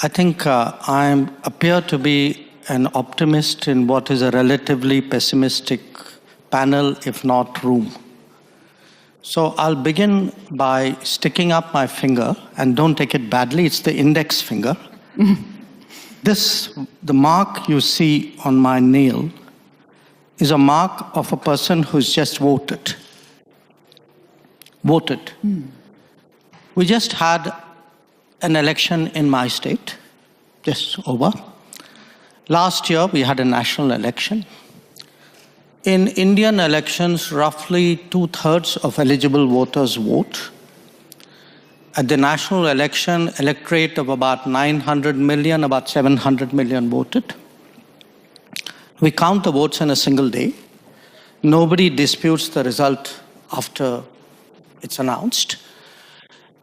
I think I appear to be an optimist in what is a relatively pessimistic panel, if not room. So I'll begin by sticking up my finger, and don't take it badly, it's the index finger. The mark you see on my nail is a mark of a person who's just voted. We just had an election in my state, just over. Last year, we had a national election. In Indian elections, roughly 2/3 of eligible voters vote. At the national election, electorate of about 900 million, about 700 million voted. We count the votes in a single day. Nobody disputes the result after it's announced.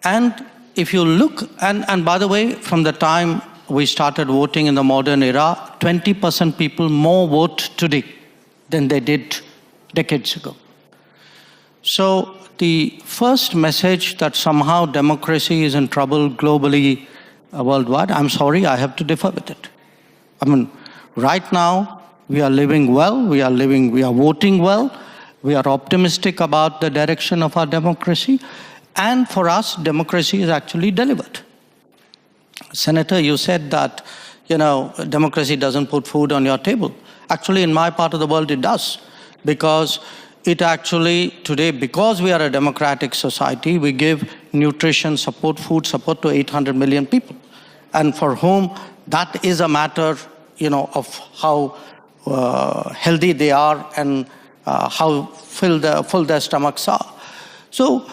And if you look, and by the way, from the time we started voting in the modern era, 20% people more vote today than they did decades ago. So the first message that somehow democracy is in trouble globally, worldwide, I'm sorry, I have to differ with it. I mean, right now, we are living well, we are voting well, we are optimistic about the direction of our democracy, and for us, democracy is actually delivered. Senator, you said that, democracy doesn't put food on your table. Actually, in my part of the world, it does. Because it actually, today, because we are a democratic society, we give nutrition support, food support to 800 million people. And for whom that is a matter, of how healthy they are and how full their stomachs are. So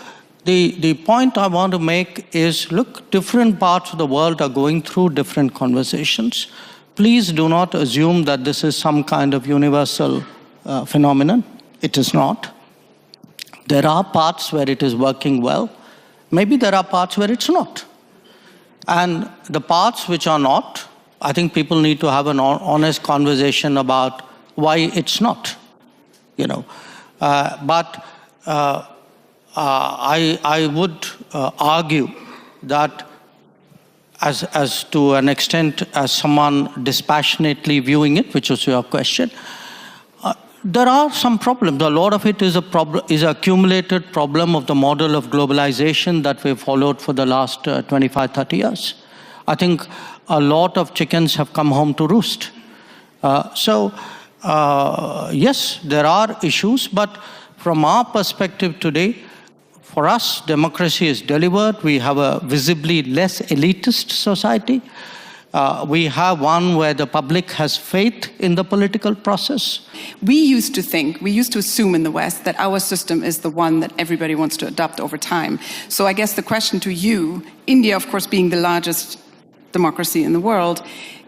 the point I want to make is, look, different parts of the world are going through different conversations. Please do not assume that this is some kind of universal phenomenon. It is not. There are parts where it is working well. Maybe there are parts where it's not. And the parts which are not, I think people need to have an honest conversation about why it's not. I would argue that as to an extent as someone dispassionately viewing it, which was your question, there are some problems. A lot of it is an accumulated problem of the model of globalization that we've followed for the last 25, 30 years. I think a lot of chickens have come home to roost. Yes, there are issues, but from our perspective today, for us, democracy is delivered. We have a visibly less elitist society. We have one where the public has faith in the political process. We used to assume in the West that our system is the one that everybody wants to adopt over time. So I guess the question to you, India, of course, being the largest democracy in the world,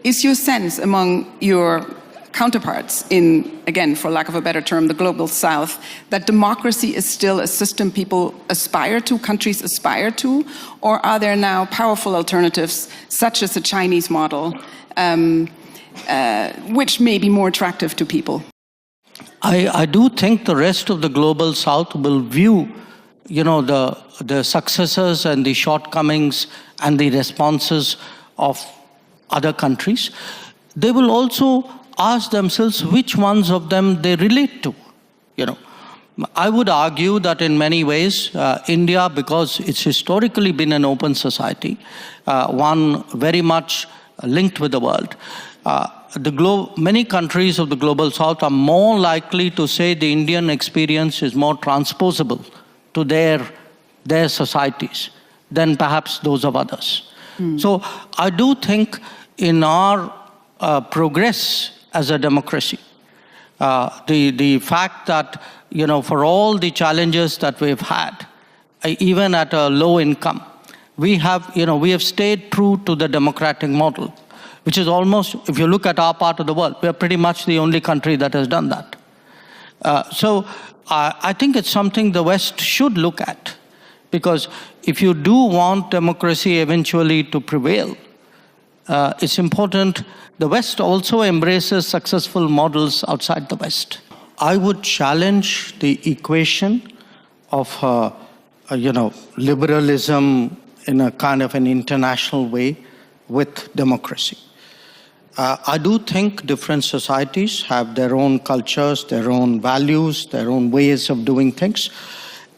is your sense among your counterparts in, again, for lack of a better term, the global South, that democracy is still a system people aspire to, countries aspire to, or are there now powerful alternatives, such as the Chinese model, which may be more attractive to people? I do think the rest of the global South will view, the successes and the shortcomings and the responses of other countries. They will also ask themselves which ones of them they relate to. I would argue that in many ways, India, because it's historically been an open society, one very much linked with the world, many countries of the global South are more likely to say the Indian experience is more transposable to their societies than perhaps those of others. So I do think in our progress as a democracy, the fact that, for all the challenges that we've had, even at a low income, we have stayed true to the democratic model, which is almost, if you look at our part of the world, we're pretty much the only country that has done that. So I think it's something the West should look at, because if you do want democracy eventually to prevail, it's important. The West also embraces successful models outside the West. I would challenge the equation of, liberalism in a kind of an international way with democracy. I do think different societies have their own cultures, their own values, their own ways of doing things.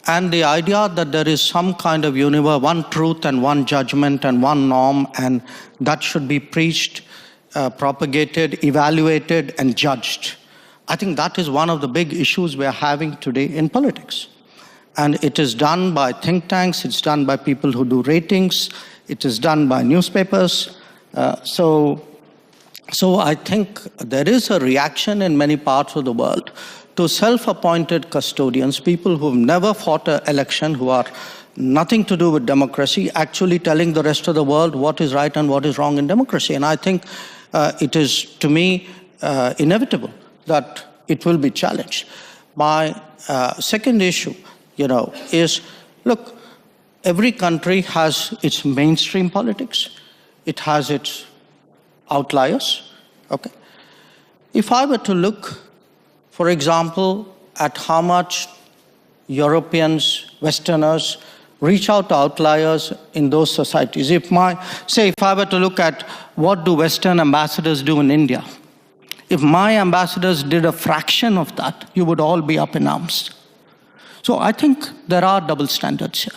And the idea that there is some kind of universe, one truth and one judgment and one norm, and that should be preached, propagated, evaluated, and judged. I think that is one of the big issues we're having today in politics. And it is done by think tanks, it's done by people who do ratings, it is done by newspapers. So I think there is a reaction in many parts of the world to self-appointed custodians, people who've never fought an election, who are nothing to do with democracy, actually telling the rest of the world what is right and what is wrong in democracy. And I think it is, to me, inevitable that it will be challenged. My second issue, is, look, every country has its mainstream politics. It has its outliers, okay? If I were to look, for example, at how much Europeans, Westerners, reach out to outliers in those societies. If I were to look at what do Western ambassadors do in India, if my ambassadors did a fraction of that, you would all be up in arms. So I think there are double standards here.